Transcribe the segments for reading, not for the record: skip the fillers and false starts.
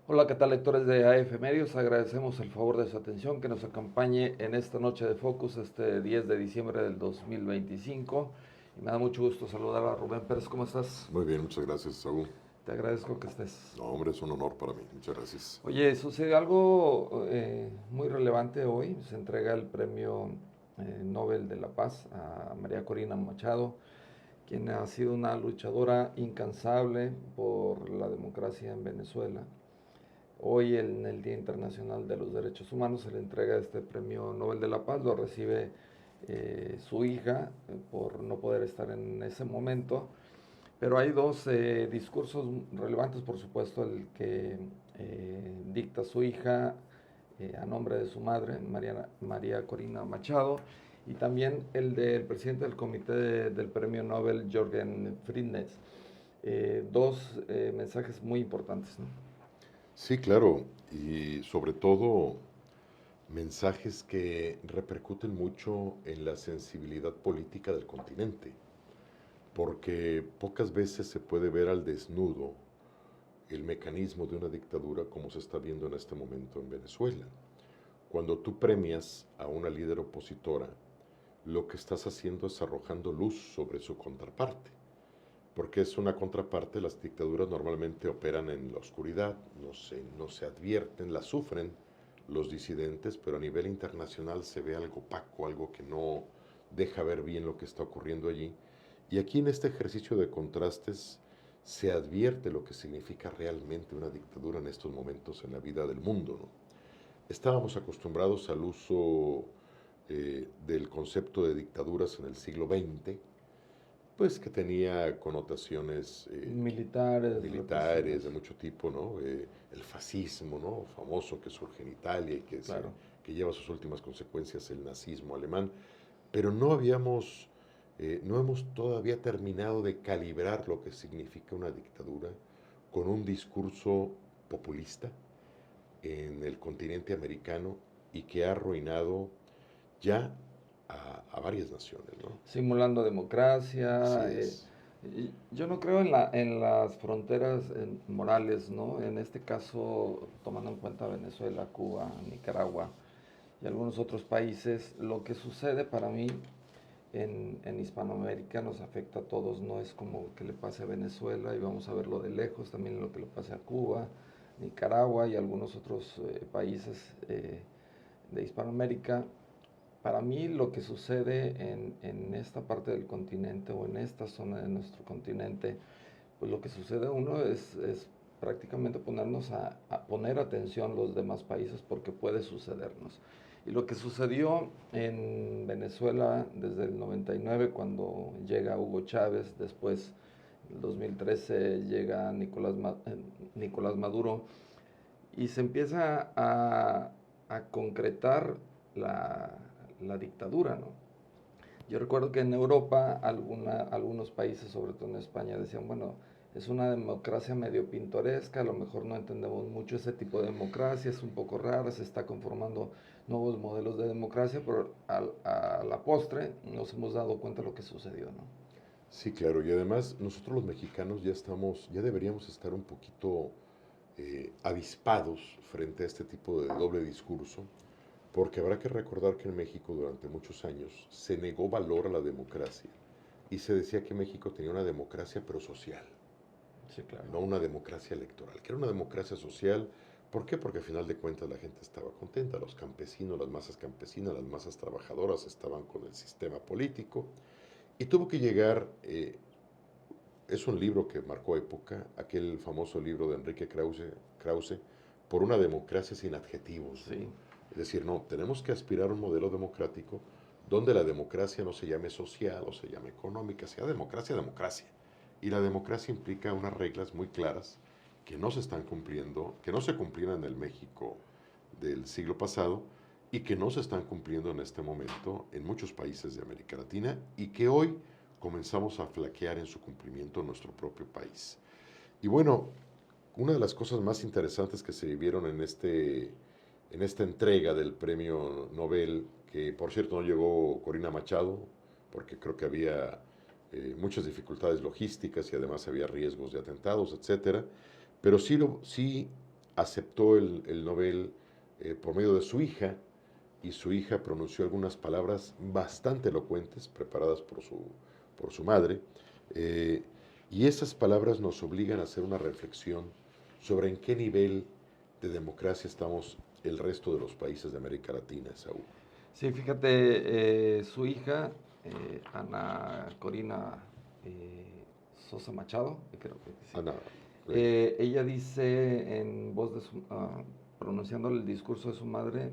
Hola, ¿qué tal, lectores de AF Medios? Agradecemos el favor de su atención, que nos acompañe en esta noche de Focus, este 10 de diciembre del 2025. Y me da mucho gusto saludar a Rubén Pérez. ¿Cómo estás? Muy bien, muchas gracias, Saúl. Te agradezco que estés. No, hombre, es un honor para mí. Muchas gracias. Oye, sucede algo muy relevante hoy. Se entrega el premio Nobel de la Paz a María Corina Machado, quien ha sido una luchadora incansable por la democracia en Venezuela. Hoy, en el Día Internacional de los Derechos Humanos, se le entrega este premio Nobel de la Paz. Lo recibe su hija por no poder estar en ese momento. Pero hay dos discursos relevantes, por supuesto, el que dicta su hija a nombre de su madre, María Corina Machado, y también el del presidente del comité del premio Nobel, Jürgen Friednitz. Dos mensajes muy importantes, ¿no? Sí, claro, y sobre todo mensajes que repercuten mucho en la sensibilidad política del continente, porque pocas veces se puede ver al desnudo el mecanismo de una dictadura como se está viendo en este momento en Venezuela. Cuando tú premias a una líder opositora, lo que estás haciendo es arrojando luz sobre su contraparte, porque es una contraparte. Las dictaduras normalmente operan en la oscuridad, no se advierten, la sufren los disidentes, pero a nivel internacional se ve algo opaco, algo que no deja ver bien lo que está ocurriendo allí. Y aquí en este ejercicio de contrastes se advierte lo que significa realmente una dictadura en estos momentos en la vida del mundo, ¿no? Estábamos acostumbrados al uso del concepto de dictaduras en el siglo XX, pues que tenía connotaciones Militares, militares de represivas. mucho tipo, ¿no? El fascismo, ¿no? Famoso, que surge en Italia y Claro. que lleva a sus últimas consecuencias el nazismo alemán, pero no hemos todavía terminado de calibrar lo que significa una dictadura con un discurso populista en el continente americano y que ha arruinado ya a varias naciones, ¿no? Simulando Así democracia. es. Yo no creo en las fronteras morales, ¿no? En este caso, tomando en cuenta Venezuela, Cuba, Nicaragua y algunos otros países, lo que sucede para mí en Hispanoamérica nos afecta a todos. No es como que le pase a Venezuela y vamos a verlo de lejos, también lo que le pase a Cuba, Nicaragua y algunos otros países de Hispanoamérica. Para mí, lo que sucede en esta parte del continente o en esta zona de nuestro continente, pues lo que sucede uno es prácticamente ponernos a poner atención a los demás países, porque puede sucedernos. Y lo que sucedió en Venezuela desde el 99, cuando llega Hugo Chávez, después en el 2013 llega Nicolás Maduro, y se empieza a concretar la dictadura, ¿no? Yo recuerdo que en Europa algunos países, sobre todo en España, decían, bueno, es una democracia medio pintoresca, a lo mejor no entendemos mucho ese tipo de democracia, es un poco rara, se está conformando nuevos modelos de democracia, pero a la postre nos hemos dado cuenta de lo que sucedió, ¿no? Sí, claro, y además nosotros los mexicanos ya deberíamos estar un poquito avispados frente a este tipo de doble discurso, porque habrá que recordar que en México durante muchos años se negó valor a la democracia y se decía que México tenía una democracia pero social, Sí, claro. no una democracia electoral, que era una democracia social. ¿Por qué? Porque al final de cuentas la gente estaba contenta, los campesinos, las masas campesinas, las masas trabajadoras estaban con el sistema político y tuvo que llegar, es un libro que marcó época, aquel famoso libro de Enrique Krause, por una democracia sin adjetivos, ¿no? Sí, Es decir, no, tenemos que aspirar a un modelo democrático donde la democracia no se llame social o se llame económica, sea democracia, democracia. Y la democracia implica unas reglas muy claras que no se están cumpliendo, que no se cumplían en el México del siglo pasado y que no se están cumpliendo en este momento en muchos países de América Latina y que hoy comenzamos a flaquear en su cumplimiento en nuestro propio país. Y bueno, una de las cosas más interesantes que se vivieron en esta entrega del premio Nobel, que por cierto no llegó Corina Machado, porque creo que había muchas dificultades logísticas y además había riesgos de atentados, etcétera, pero sí aceptó el Nobel por medio de su hija, y su hija pronunció algunas palabras bastante elocuentes, preparadas por su madre, eh, y esas palabras nos obligan a hacer una reflexión sobre en qué nivel de democracia estamos el resto de los países de América Latina, Saúl. Sí, fíjate, su hija, Ana Corina Sosa Machado, creo que sí. Ana, Ella dice en voz de pronunciando el discurso de su madre,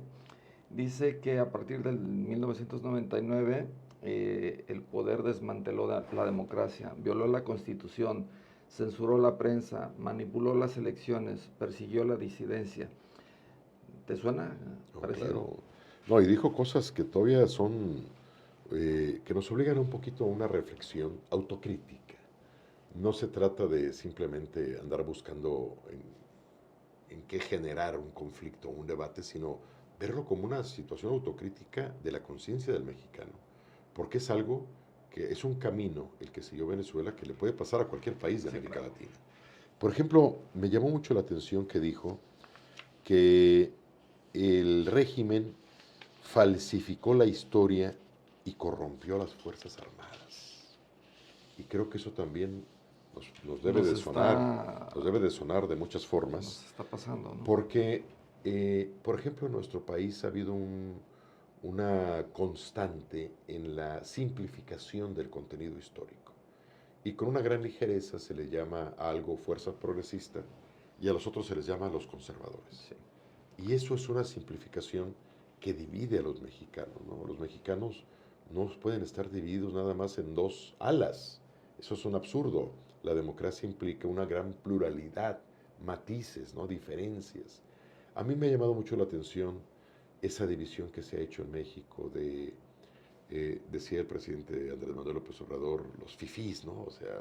dice que a partir del 1999 el poder desmanteló la democracia, violó la constitución, censuró la prensa, manipuló las elecciones, persiguió la disidencia. ¿Te suena no, parecido? claro. No, y dijo cosas que todavía son, que nos obligan un poquito a una reflexión autocrítica. No se trata de simplemente andar buscando en qué generar un conflicto, un debate, sino verlo como una situación autocrítica de la conciencia del mexicano, porque es algo que es un camino el que siguió Venezuela que le puede pasar a cualquier país de Sí, América claro. Latina. Por ejemplo, me llamó mucho la atención que dijo que el régimen falsificó la historia y corrompió a las Fuerzas Armadas. Y creo que eso también nos debe Nos de sonar, está, nos debe de sonar de muchas nos formas, está pasando, ¿no? porque, por ejemplo, en nuestro país ha habido una constante en la simplificación del contenido histórico. Y con una gran ligereza se le llama a algo fuerza progresista y a los otros se les llama los conservadores. Sí. Y eso es una simplificación que divide a los mexicanos, ¿no? Los mexicanos no pueden estar divididos nada más en dos alas. Eso es un absurdo. La democracia implica una gran pluralidad, matices, ¿no? Diferencias. A mí me ha llamado mucho la atención esa división que se ha hecho en México decía el presidente Andrés Manuel López Obrador, los fifís, ¿no? O sea,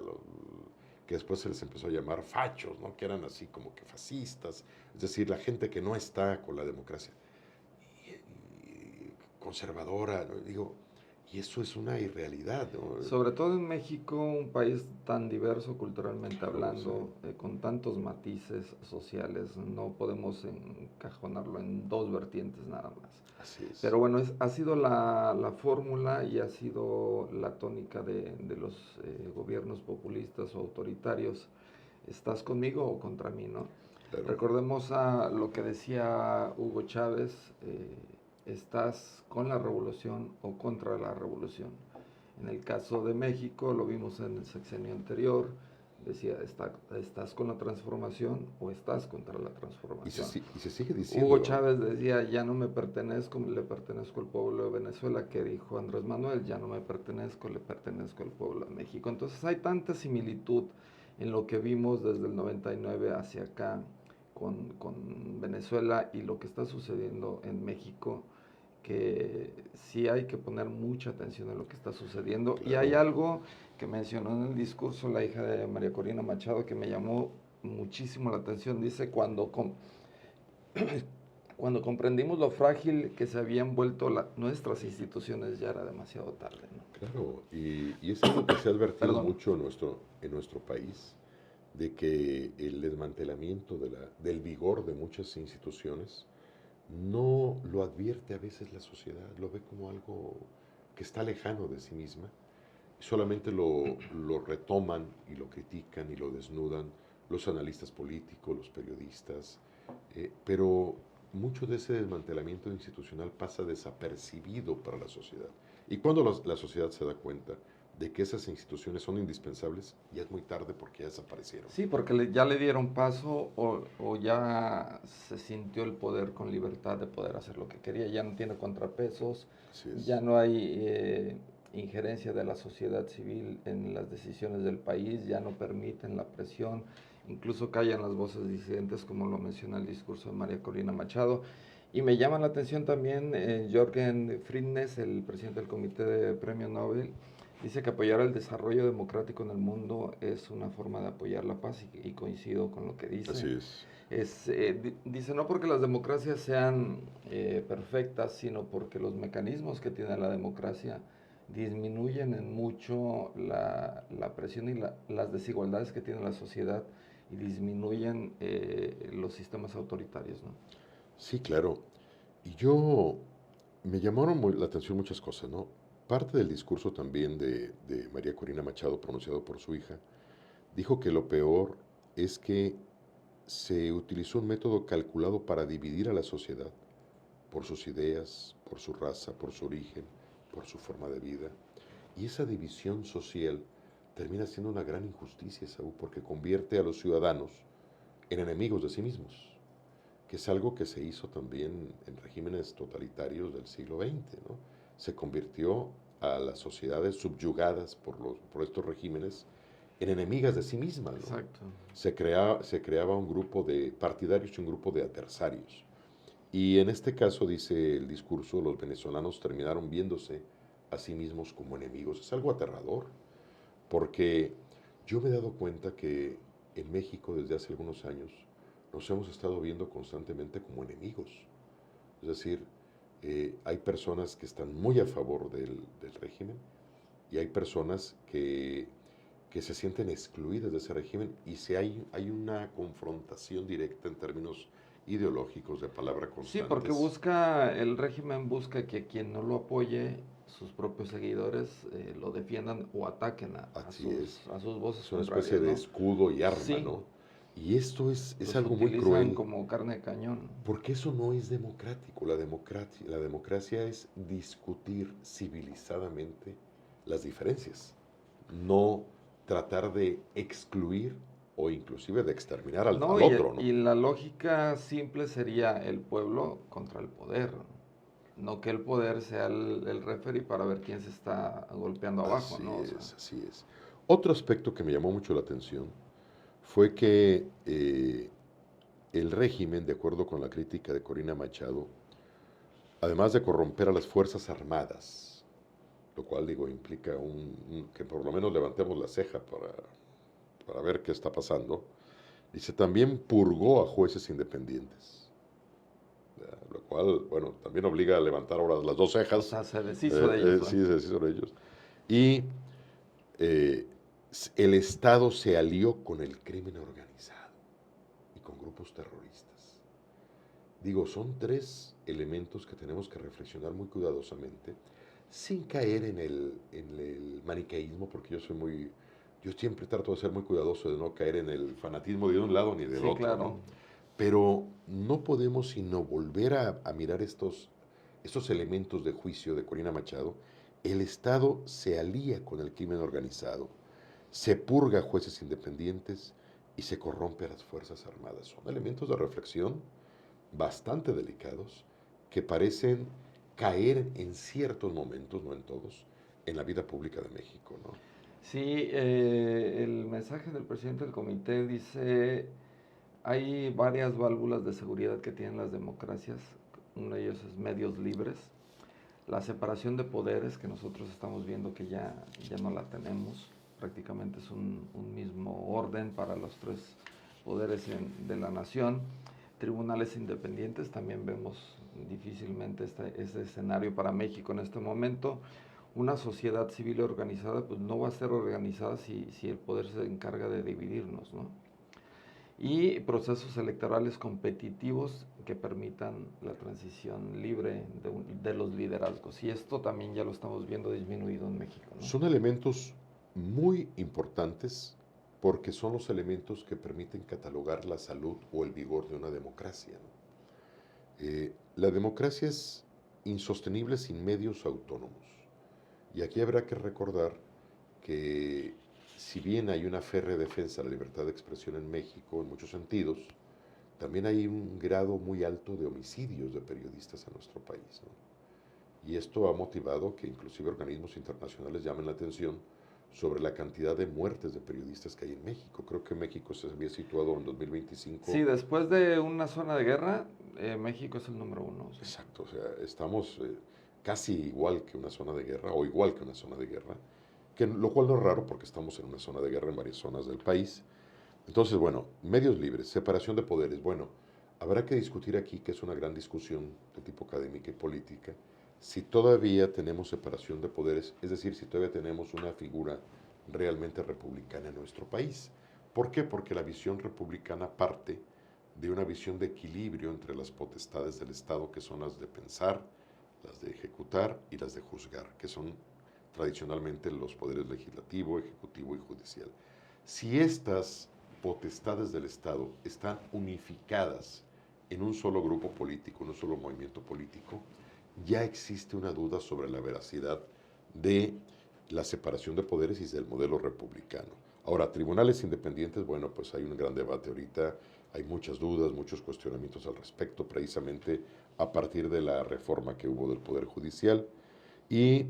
que después se les empezó a llamar fachos, ¿no? Que eran así como que fascistas, es decir, la gente que no está con la democracia y conservadora, ¿no? Digo, y eso es una irrealidad, ¿no? Sobre todo en México, un país tan diverso culturalmente Claro, sí, hablando, con tantos matices sociales, no podemos encajonarlo en dos vertientes nada más. así es. Pero bueno, ha sido la fórmula y ha sido la tónica de los gobiernos populistas o autoritarios. ¿Estás conmigo o contra mí, no? Claro, Recordemos a lo que decía Hugo Chávez, ¿estás con la revolución o contra la revolución? En el caso de México, lo vimos en el sexenio anterior, decía, ¿estás con la transformación o estás contra la transformación? y se sigue Hugo diciendo, Chávez decía, ya no me pertenezco, le pertenezco al pueblo de Venezuela, que dijo Andrés Manuel, ya no me pertenezco, le pertenezco al pueblo de México. Entonces hay tanta similitud en lo que vimos desde el 99 hacia acá con Venezuela y lo que está sucediendo en México, que sí hay que poner mucha atención en lo que está sucediendo. claro, Y hay algo que mencionó en el discurso la hija de María Corina Machado que me llamó muchísimo la atención. Dice, cuando comprendimos lo frágil que se habían vuelto nuestras instituciones, ya era demasiado tarde, ¿no? claro, y es algo que se ha advertido Perdón. mucho en nuestro país, de que el desmantelamiento del vigor de muchas instituciones no lo advierte a veces la sociedad, lo ve como algo que está lejano de sí misma, y solamente lo retoman y lo critican y lo desnudan los analistas políticos, los periodistas, pero mucho de ese desmantelamiento institucional pasa desapercibido para la sociedad. Y cuando la sociedad se da cuenta de que esas instituciones son indispensables, ya es muy tarde porque ya desaparecieron. Sí, porque ya le dieron paso o ya se sintió el poder con libertad de poder hacer lo que quería, ya no tiene contrapesos, Así es. ya no hay injerencia de la sociedad civil en las decisiones del país, ya no permiten la presión, incluso callan las voces disidentes como lo menciona el discurso de María Corina Machado. Y me llama la atención también Jürgen Friednes, el presidente del Comité de Premio Nobel, Dice que apoyar el desarrollo democrático en el mundo es una forma de apoyar la paz y coincido con lo que dice. Así es. Dice, no porque las democracias sean perfectas, sino porque los mecanismos que tiene la democracia disminuyen en mucho la presión y las desigualdades que tiene la sociedad y disminuyen los sistemas autoritarios, ¿no? Sí, claro. Y yo me llamaron la atención muchas cosas, ¿no? Parte del discurso también de María Corina Machado, pronunciado por su hija, dijo que lo peor es que se utilizó un método calculado para dividir a la sociedad por sus ideas, por su raza, por su origen, por su forma de vida. Y esa división social termina siendo una gran injusticia, Saúl, porque convierte a los ciudadanos en enemigos de sí mismos, que es algo que se hizo también en regímenes totalitarios del siglo XX, ¿no? Se convirtió a las sociedades subyugadas por estos regímenes en enemigas de sí mismas, ¿no? Exacto. Se creaba un grupo de partidarios y un grupo de adversarios. Y en este caso, dice el discurso, los venezolanos terminaron viéndose a sí mismos como enemigos. Es algo aterrador, porque yo me he dado cuenta que en México desde hace algunos años nos hemos estado viendo constantemente como enemigos. Es decir, hay personas que están muy a favor del régimen y hay personas que se sienten excluidas de ese régimen y hay una confrontación directa en términos ideológicos, de palabra Sí, porque constantes. el régimen busca que quien no lo apoye, sus propios seguidores, lo defiendan o ataquen Así es. a sus voces Es una especie contrarias, de ¿no? escudo y arma, Sí, ¿no? Y esto es los algo muy utilizan cruel, como carne de cañón. porque eso no es democrático. La democracia es discutir civilizadamente las diferencias, no tratar de excluir o inclusive de exterminar No, al otro, ¿no? y la lógica simple sería el pueblo contra el poder, no que el poder sea el referee para ver quién se está golpeando abajo, Así ¿no? O sea, es, así es. Otro aspecto que me llamó mucho la atención fue que el régimen, de acuerdo con la crítica de Corina Machado, además de corromper a las Fuerzas Armadas, lo cual digo implica que por lo menos levantemos la ceja para ver qué está pasando, dice también purgó a jueces independientes, lo cual, bueno, también obliga a levantar ahora las dos o cejas, sea, se deshizo de ellos, ¿no? sí, sí, sobre ellos, y eh, el Estado se alió con el crimen organizado y con grupos terroristas. Digo, son tres elementos que tenemos que reflexionar muy cuidadosamente, sin caer en el maniqueísmo, porque yo siempre trato de ser muy cuidadoso de no caer en el fanatismo de un lado ni del Sí, otro, ¿no? claro. Pero no podemos sino volver a mirar estos elementos de juicio de Corina Machado. El Estado se alía con el crimen organizado, se purga a jueces independientes y se corrompe a las Fuerzas Armadas. Son elementos de reflexión bastante delicados que parecen caer en ciertos momentos, no en todos, en la vida pública de México, ¿no? Sí, el mensaje del presidente del comité dice, hay varias válvulas de seguridad que tienen las democracias, uno de ellos es medios libres, la separación de poderes que nosotros estamos viendo que ya no la tenemos, prácticamente es un mismo orden para los tres poderes de la nación, tribunales independientes, también vemos difícilmente este escenario para México en este momento. Una sociedad civil organizada pues no va a ser organizada si el poder se encarga de dividirnos, ¿no? Y procesos electorales competitivos que permitan la transición libre de los liderazgos. Y esto también ya lo estamos viendo disminuido en México, ¿no? Son elementos muy importantes porque son los elementos que permiten catalogar la salud o el vigor de una democracia, ¿no? La democracia es insostenible sin medios autónomos. Y aquí habrá que recordar que si bien hay una férrea defensa de la libertad de expresión en México en muchos sentidos, también hay un grado muy alto de homicidios de periodistas en nuestro país, ¿no? Y esto ha motivado que inclusive organismos internacionales llamen la atención sobre la cantidad de muertes de periodistas que hay en México. Creo que México se había situado en 2025. Sí, después de una zona de guerra, México es el número uno. Sí. Exacto, o sea, estamos casi igual que una zona de guerra o igual que una zona de guerra. lo cual no es raro porque estamos en una zona de guerra en varias zonas del país. Entonces, bueno, medios libres, separación de poderes. Bueno, habrá que discutir aquí, que es una gran discusión de tipo académica y política, si todavía tenemos separación de poderes, es decir, si todavía tenemos una figura realmente republicana en nuestro país. ¿Por qué? Porque la visión republicana parte de una visión de equilibrio entre las potestades del Estado, que son las de pensar, las de ejecutar y las de juzgar, que son tradicionalmente los poderes legislativo, ejecutivo y judicial. Si estas potestades del Estado están unificadas en un solo grupo político, en un solo movimiento político, ya existe una duda sobre la veracidad de la separación de poderes y del modelo republicano. Ahora, tribunales independientes, bueno, pues hay un gran debate ahorita, hay muchas dudas, muchos cuestionamientos al respecto, precisamente a partir de la reforma que hubo del Poder Judicial, y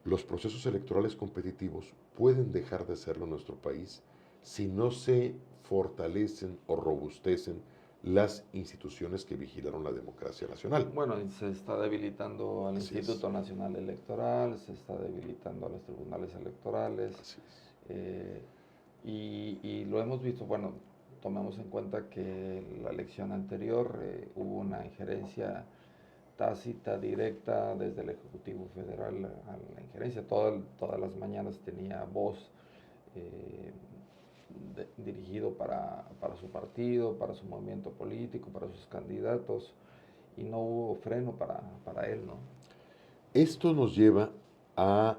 los procesos electorales competitivos pueden dejar de serlo en nuestro país si no se fortalecen o robustecen las instituciones que vigilaron la democracia nacional. Bueno, y se está debilitando al Así es, Instituto Nacional Electoral, se está debilitando a los tribunales electorales, así es. eh, y lo hemos visto, bueno, tomemos en cuenta que la elección anterior hubo una injerencia tácita, directa, desde el Ejecutivo Federal a la injerencia. Todas las mañanas tenía voz eh, dirigido para su partido, para su movimiento político, para sus candidatos, y no hubo freno para él, ¿no? Esto nos lleva a,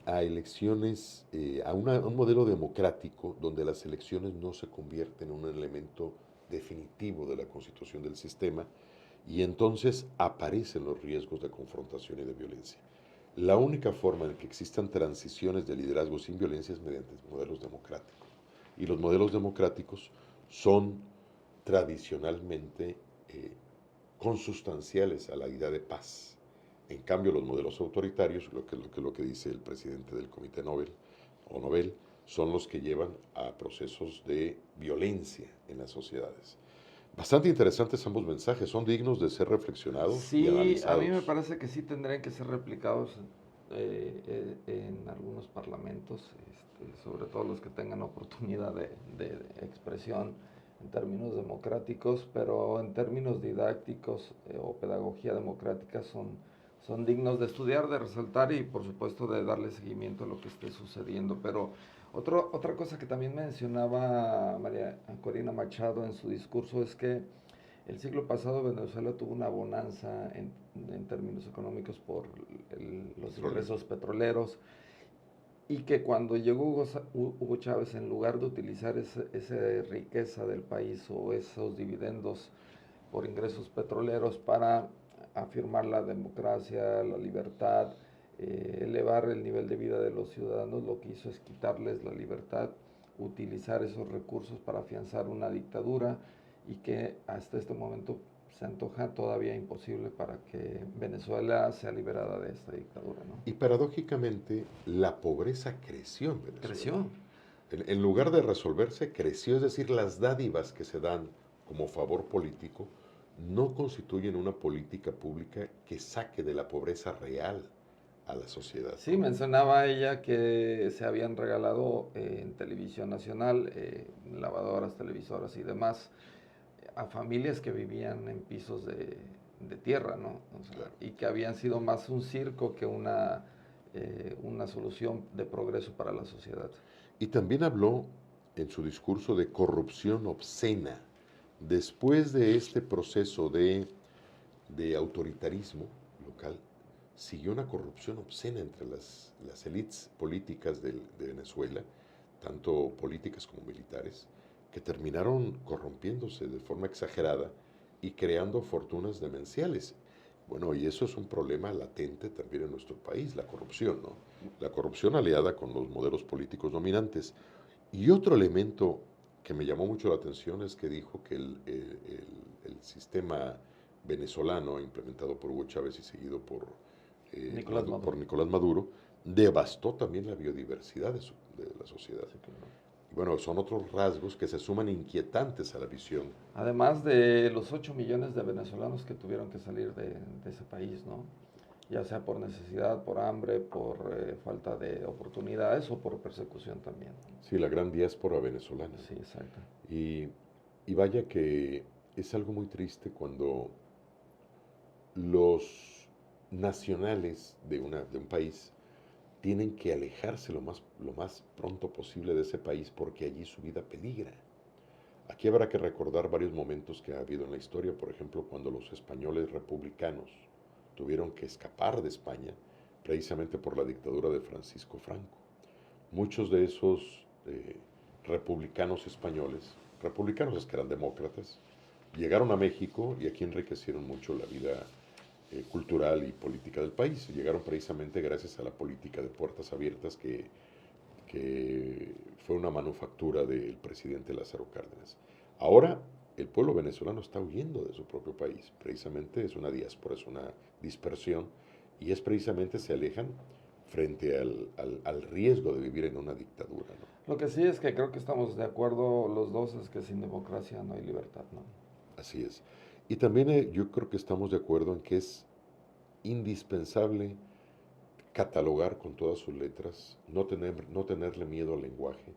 a elecciones, a un modelo democrático donde las elecciones no se convierten en un elemento definitivo de la constitución del sistema y entonces aparecen los riesgos de confrontación y de violencia. La única forma en que existan transiciones de liderazgo sin violencia es mediante modelos democráticos. Y los modelos democráticos son tradicionalmente consustanciales a la idea de paz. En cambio, los modelos autoritarios, lo que dice el presidente del Comité Nobel o Nobel, son los que llevan a procesos de violencia en las sociedades. Bastante interesantes ambos mensajes, son dignos de ser reflexionados y Sí, a mí me analizados. parece que sí tendrían que ser replicados en algunos parlamentos, sobre todo los que tengan oportunidad de expresión en términos democráticos, pero en términos didácticos o pedagogía democrática son dignos de estudiar, de resaltar y por supuesto de darle seguimiento a lo que esté sucediendo. Pero otra cosa que también mencionaba María Corina Machado en su discurso es que el siglo pasado Venezuela tuvo una bonanza en términos económicos por los ingresos petroleros, y que cuando llegó Hugo Chávez, en lugar de utilizar esa riqueza del país o esos dividendos por ingresos petroleros para afirmar la democracia, la libertad, elevar el nivel de vida de los ciudadanos, lo que hizo es quitarles la libertad, utilizar esos recursos para afianzar una dictadura, y que hasta este momento se antoja todavía imposible para que Venezuela sea liberada de esta dictadura, ¿no? Y paradójicamente, la pobreza creció en Venezuela. Creció. En lugar de resolverse, creció, es decir, las dádivas que se dan como favor político no constituyen una política pública que saque de la pobreza real a la sociedad, Sí, ¿no? mencionaba ella que se habían regalado en televisión nacional lavadoras, televisoras y demás a familias que vivían en pisos de tierra, ¿no? O sea, Claro. y que habían sido más un circo que una solución de progreso para la sociedad. Y también habló en su discurso de corrupción obscena. Después de este proceso de autoritarismo local, siguió una corrupción obscena entre las élites políticas de Venezuela, tanto políticas como militares, que terminaron corrompiéndose de forma exagerada y creando fortunas demenciales. Bueno, y eso es un problema latente también en nuestro país, la corrupción, ¿no? La corrupción aliada con los modelos políticos dominantes. Y otro elemento que me llamó mucho la atención es que dijo que el sistema venezolano, implementado por Hugo Chávez y seguido Nicolás por Maduro. Nicolás Maduro, devastó también la biodiversidad de la sociedad. Sí, claro. Y bueno, son otros rasgos que se suman inquietantes a la visión. Además de los 8 millones de venezolanos que tuvieron que salir de ese país, ¿no? ya sea por necesidad, por hambre, por falta de oportunidades o por persecución también. Sí, la gran diáspora venezolana. Sí, exacto. Y, y vaya que es algo muy triste cuando los nacionales de un país tienen que alejarse lo más pronto posible de ese país porque allí su vida peligra. Aquí habrá que recordar varios momentos que ha habido en la historia, por ejemplo, cuando los españoles republicanos tuvieron que escapar de España precisamente por la dictadura de Francisco Franco. Muchos de esos republicanos españoles, republicanos es que eran demócratas, llegaron a México y aquí enriquecieron mucho la vida cultural y política del país. Llegaron precisamente gracias a la política de puertas abiertas que fue una manufactura del presidente Lázaro Cárdenas. Ahora el pueblo venezolano está huyendo de su propio país, precisamente es una diáspora, es una dispersión y es precisamente se alejan frente al riesgo de vivir en una dictadura, ¿no? Lo que sí es que creo que estamos de acuerdo los dos es que sin democracia no hay libertad, ¿no? Así es. Y también yo creo que estamos de acuerdo en que es indispensable catalogar con todas sus letras, no tenerle miedo al lenguaje.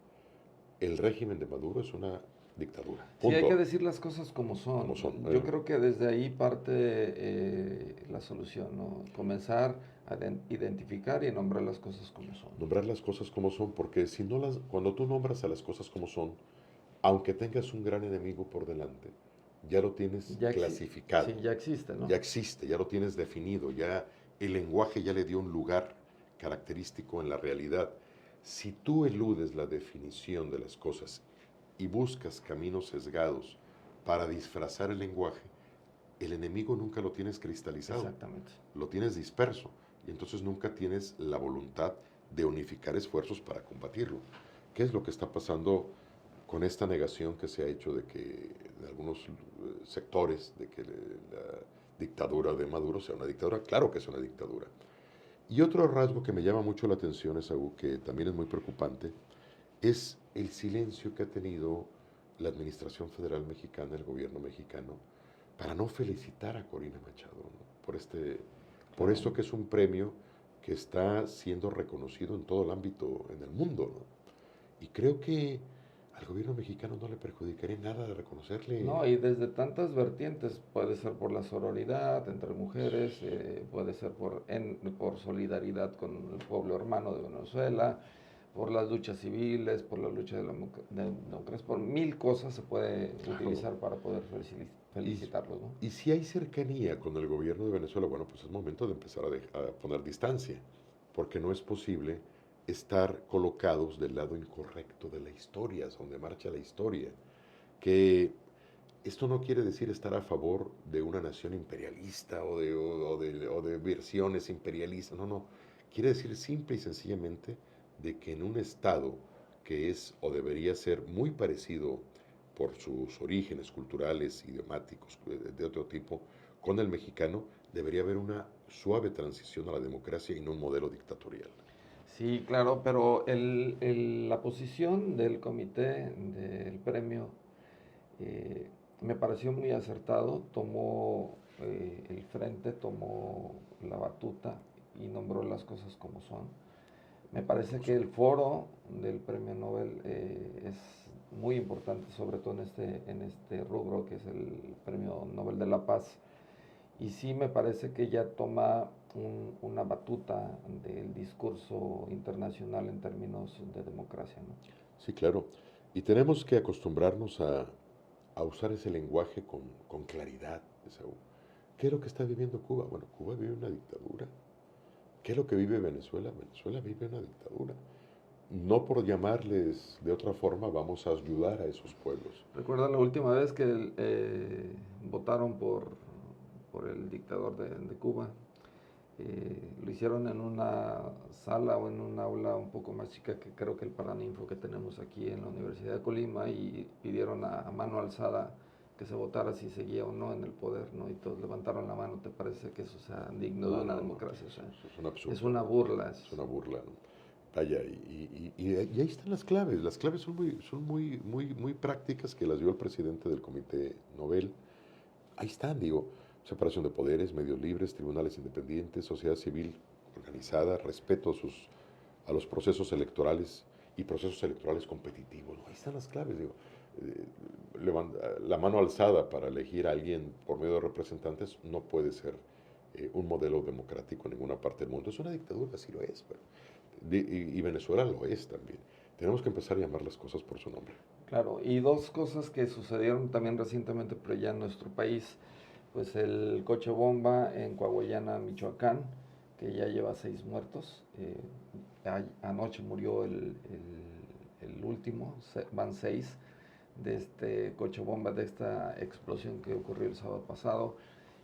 El régimen de Maduro es una dictadura. Sí, hay que Punto. decir las cosas como son. Como son. Yo creo que desde ahí parte la solución, ¿no? Comenzar a identificar y nombrar las cosas como son. Nombrar las cosas como son, porque si no cuando tú nombras a las cosas como son, aunque tengas un gran enemigo por delante, ya lo tienes clasificado, Sí, ya existe, ¿no? ya existe, ya lo tienes definido, ya el lenguaje ya le dio un lugar característico en la realidad. Si tú eludes la definición de las cosas y buscas caminos sesgados para disfrazar el lenguaje, el enemigo nunca lo tienes cristalizado, Exactamente. lo tienes disperso y entonces nunca tienes la voluntad de unificar esfuerzos para combatirlo. ¿Qué es lo que está pasando con esta negación que se ha hecho de que de algunos sectores de que la dictadura de Maduro sea una dictadura? Claro que es una dictadura. Y otro rasgo que me llama mucho la atención, es algo que también es muy preocupante, es el silencio que ha tenido la Administración Federal Mexicana, el gobierno mexicano, para no felicitar a Corina Machado, ¿no? Por esto que es un premio que está siendo reconocido en todo el ámbito, en el mundo, ¿no? Y creo que al gobierno mexicano no le perjudicaría nada de reconocerle. No, y desde tantas vertientes, puede ser por la sororidad entre mujeres, puede ser por solidaridad con el pueblo hermano de Venezuela, por las luchas civiles, por la lucha de la democracia, por mil cosas se puede Claro. utilizar para poder Y, felicitarlos, ¿no? y si hay cercanía con el gobierno de Venezuela, bueno, pues es momento de empezar a poner distancia, porque no es posible estar colocados del lado incorrecto de la historia, es donde marcha la historia. Que esto no quiere decir estar a favor de una nación imperialista o de versiones imperialistas, no, no. Quiere decir simple y sencillamente de que en un Estado que es o debería ser muy parecido por sus orígenes culturales, idiomáticos, de otro tipo, con el mexicano, debería haber una suave transición a la democracia y no un modelo dictatorial. Sí, claro, pero la posición del comité del premio eh, me pareció muy acertado, tomó el frente, tomó la batuta y nombró las cosas como son. Me parece Como que son. el foro del premio Nobel es muy importante, sobre todo en este rubro que es el premio Nobel de la Paz. Y sí me parece que ella toma una batuta del discurso internacional en términos de democracia, ¿no? Sí, claro. Y tenemos que acostumbrarnos a usar ese lenguaje con claridad, Esaú. ¿Qué es lo que está viviendo Cuba? Bueno, Cuba vive una dictadura. ¿Qué es lo que vive Venezuela? Venezuela vive una dictadura. No por llamarles de otra forma vamos a ayudar a esos pueblos. Recuerda la última vez que votaron por el dictador de Cuba. Lo hicieron en una sala o en un aula un poco más chica que creo que el Paraninfo que tenemos aquí en la Universidad de Colima y pidieron a mano alzada que se votara si seguía o no en el poder, ¿no? Y todos levantaron la mano. ¿Te parece que eso sea digno de No, una no, no, democracia? O sea, eso es un es absurdo, una ¿no? burla. Es una burla, ¿no? Vaya, y ahí están las claves. Las claves muy prácticas que las dio el presidente del Comité Nobel. Ahí están, digo. separación de poderes, medios libres, tribunales independientes, sociedad civil organizada, respeto a los procesos electorales y procesos electorales competitivos. Ahí están las claves, digo. eh, la mano alzada para elegir a alguien por medio de representantes no puede ser un modelo democrático en ninguna parte del mundo. Es una dictadura, sí lo es, pero, y Venezuela lo es también. Tenemos que empezar a llamar las cosas por su nombre. Claro, y dos cosas que sucedieron también recientemente, pero ya en nuestro país, pues el coche bomba en Coahuayana, Michoacán, que ya lleva 6 muertos. Anoche murió el último, van 6 de este coche bomba, de esta explosión que ocurrió el sábado pasado.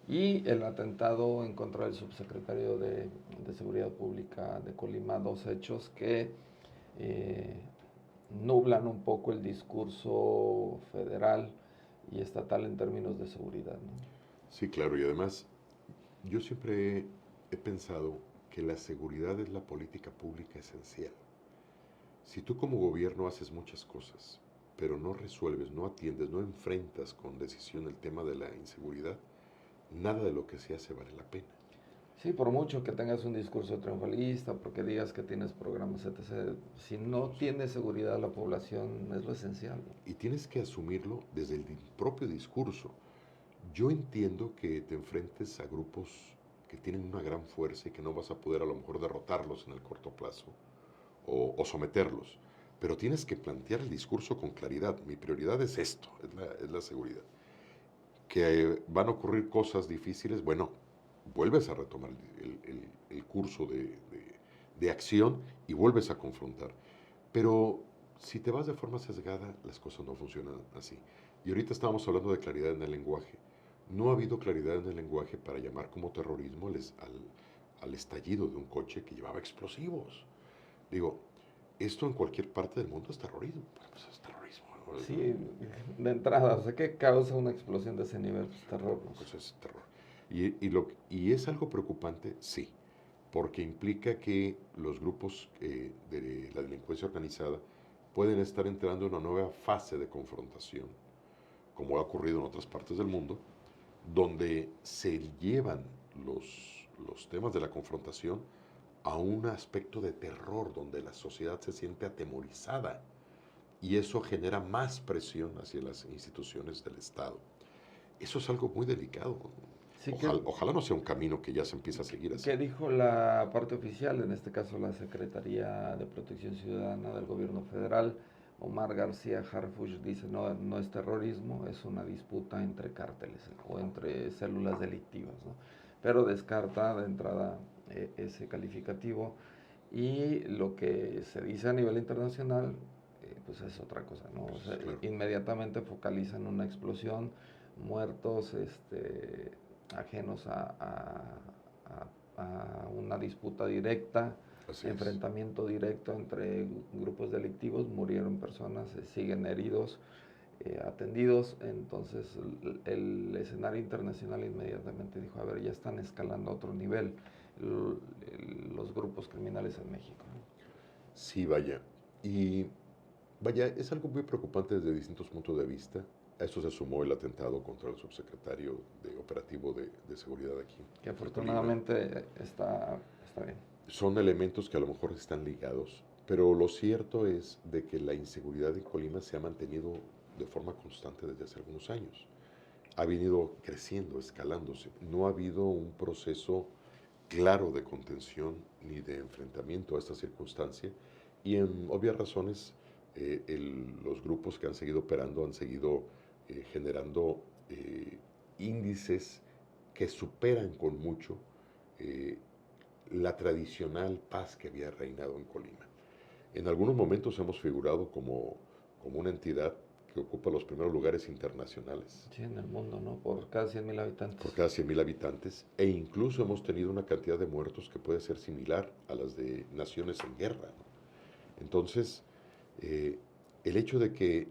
Y el atentado en contra del subsecretario de Seguridad Pública de Colima, dos hechos que eh, nublan un poco el discurso federal y estatal en términos de seguridad, ¿no? Sí, claro, y además yo siempre he pensado que la seguridad es la política pública esencial. Si tú como gobierno haces muchas cosas, pero no resuelves, no atiendes, no enfrentas con decisión el tema de la inseguridad, nada de lo que se hace vale la pena. Sí, por mucho que tengas un discurso triunfalista, porque digas que tienes programas, etc., si no tienes seguridad la población es lo esencial, ¿no? Y tienes que asumirlo desde el propio discurso. Yo entiendo que te enfrentes a grupos que tienen una gran fuerza y que no vas a poder a lo mejor derrotarlos en el corto plazo o someterlos, pero tienes que plantear el discurso con claridad. Mi prioridad es esto, es la seguridad. Que van a ocurrir cosas difíciles, bueno, vuelves a retomar el curso de acción y vuelves a confrontar. Pero si te vas de forma sesgada, las cosas no funcionan así. Y ahorita estábamos hablando de claridad en el lenguaje. No ha habido claridad en el lenguaje para llamar como terrorismo al estallido de un coche que llevaba explosivos. Digo, esto en cualquier parte del mundo es terrorismo. Pues es terrorismo, ¿no? Sí, de entrada, o sea, ¿qué causa una explosión de ese nivel? Pues terror, ¿no? Pues es terror. Y es algo preocupante, sí, porque implica que los grupos de la delincuencia organizada pueden estar entrando en una nueva fase de confrontación, como ha ocurrido en otras partes del mundo, donde se llevan los temas de la confrontación a un aspecto de terror, donde la sociedad se siente atemorizada y eso genera más presión hacia las instituciones del Estado. Eso es algo muy delicado. Sí, Ojalá no sea un camino que ya se empiece a seguir así. ¿qué dijo la parte oficial, en este caso la Secretaría de Protección Ciudadana del Gobierno Federal? Omar García Harfuch dice, no, no es terrorismo, es una disputa entre cárteles o entre células delictivas, ¿no? Pero descarta de entrada ese calificativo, y lo que se dice a nivel internacional, pues es otra cosa, ¿no? O sea, Claro. inmediatamente focalizan una explosión, muertos, ajenos a una disputa directa, Así es. enfrentamiento directo entre grupos delictivos, murieron personas, siguen heridos, atendidos. Entonces el escenario internacional inmediatamente dijo, a ver, ya están escalando a otro nivel los grupos criminales en México, ¿no? Sí, vaya. Y vaya, es algo muy preocupante desde distintos puntos de vista. A eso se sumó el atentado contra el subsecretario de operativo de seguridad aquí, Que de Colima. afortunadamente está bien. Son elementos que a lo mejor están ligados, pero lo cierto es de que la inseguridad en Colima se ha mantenido de forma constante desde hace algunos años. Ha venido creciendo, escalándose. No ha habido un proceso claro de contención ni de enfrentamiento a esta circunstancia y en obvias razones los grupos que han seguido operando han seguido generando índices que superan con mucho eh, la tradicional paz que había reinado en Colima. En algunos momentos hemos figurado como una entidad que ocupa los primeros lugares internacionales Sí, en el mundo, ¿no? Por cada 100.000 habitantes. por cada 100.000 habitantes e incluso hemos tenido una cantidad de muertos que puede ser similar a las de naciones en guerra, ¿no? Entonces, eh, el hecho de que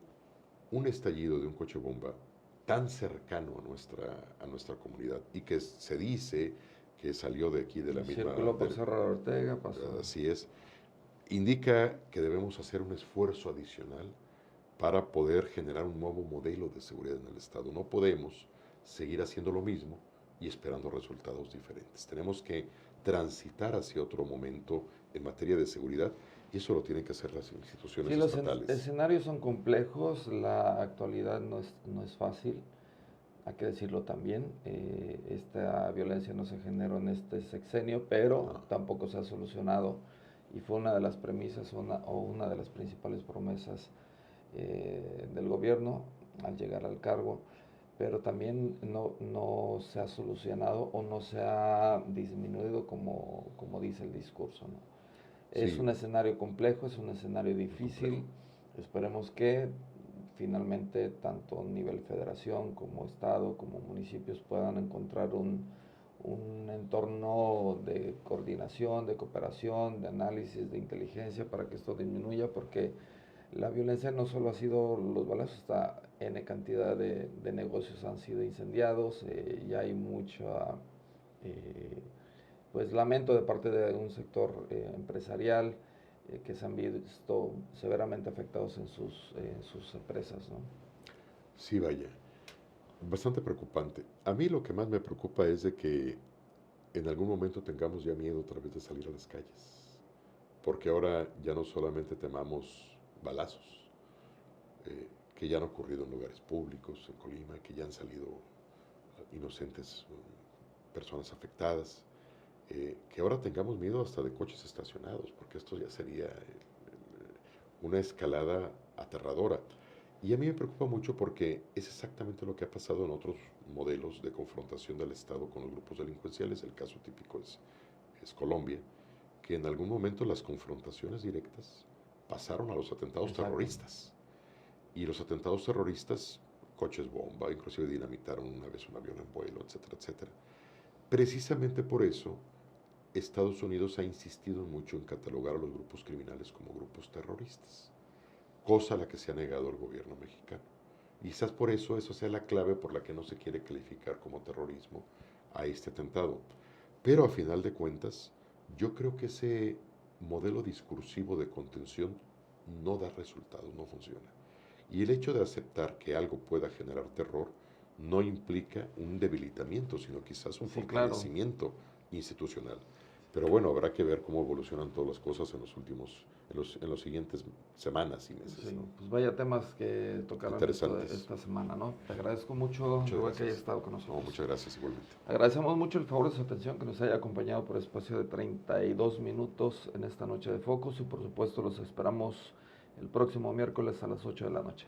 un estallido de un coche bomba tan cercano a nuestra comunidad y que se dice que salió de aquí de la misma, Circuló por Cerro de Ortega, pasó. así es, indica que debemos hacer un esfuerzo adicional para poder generar un nuevo modelo de seguridad en el Estado. No podemos seguir haciendo lo mismo y esperando resultados diferentes. Tenemos que transitar hacia otro momento en materia de seguridad y eso lo tienen que hacer las instituciones Sí, los estatales. escenarios son complejos, la actualidad no es fácil, hay que decirlo también. Esta violencia no se generó en este sexenio, pero No. tampoco se ha solucionado y fue una de las premisas una de las principales promesas del gobierno al llegar al cargo, pero también no se ha solucionado o no se ha disminuido como dice el discurso, ¿no? Es Sí, un escenario complejo, es un escenario muy complejo. difícil. Esperemos que finalmente tanto a nivel federación como estado como municipios puedan encontrar un entorno de coordinación, de cooperación, de análisis, de inteligencia para que esto disminuya, porque la violencia no solo ha sido los balazos, está N cantidad de negocios han sido incendiados, ya hay mucha eh, pues lamento de parte de un sector empresarial que se han visto severamente afectados en sus empresas, ¿no? Sí, vaya. Bastante preocupante. A mí lo que más me preocupa es de que en algún momento tengamos ya miedo otra vez de salir a las calles. Porque ahora ya no solamente temamos balazos, que ya han ocurrido en lugares públicos, en Colima, que ya han salido inocentes personas afectadas, que ahora tengamos miedo hasta de coches estacionados, porque esto ya sería una escalada aterradora. Y a mí me preocupa mucho porque es exactamente lo que ha pasado en otros modelos de confrontación del Estado con los grupos delincuenciales. El caso típico es Colombia, que en algún momento las confrontaciones directas pasaron a los atentados Exacto. terroristas. Y los atentados terroristas, coches bomba, inclusive dinamitaron una vez un avión en vuelo, etcétera, etcétera. Precisamente por eso, Estados Unidos ha insistido mucho en catalogar a los grupos criminales como grupos terroristas, cosa a la que se ha negado el gobierno mexicano. Y quizás por eso sea la clave por la que no se quiere calificar como terrorismo a este atentado. Pero a final de cuentas, yo creo que ese modelo discursivo de contención no da resultado, no funciona. Y el hecho de aceptar que algo pueda generar terror no implica un debilitamiento, sino quizás un Sí, claro. fortalecimiento institucional. Pero bueno, habrá que ver cómo evolucionan todas las cosas en los siguientes semanas y meses, Sí, ¿no? pues vaya temas que tocaron Interesantes. esta semana, ¿no? Te agradezco mucho, Muchas Rubén, que haya gracias. estado con No, nosotros. muchas gracias igualmente. Agradecemos mucho el favor de su atención, que nos haya acompañado por espacio de 32 minutos en esta noche de Focus y por supuesto los esperamos el próximo miércoles a las 8 de la noche.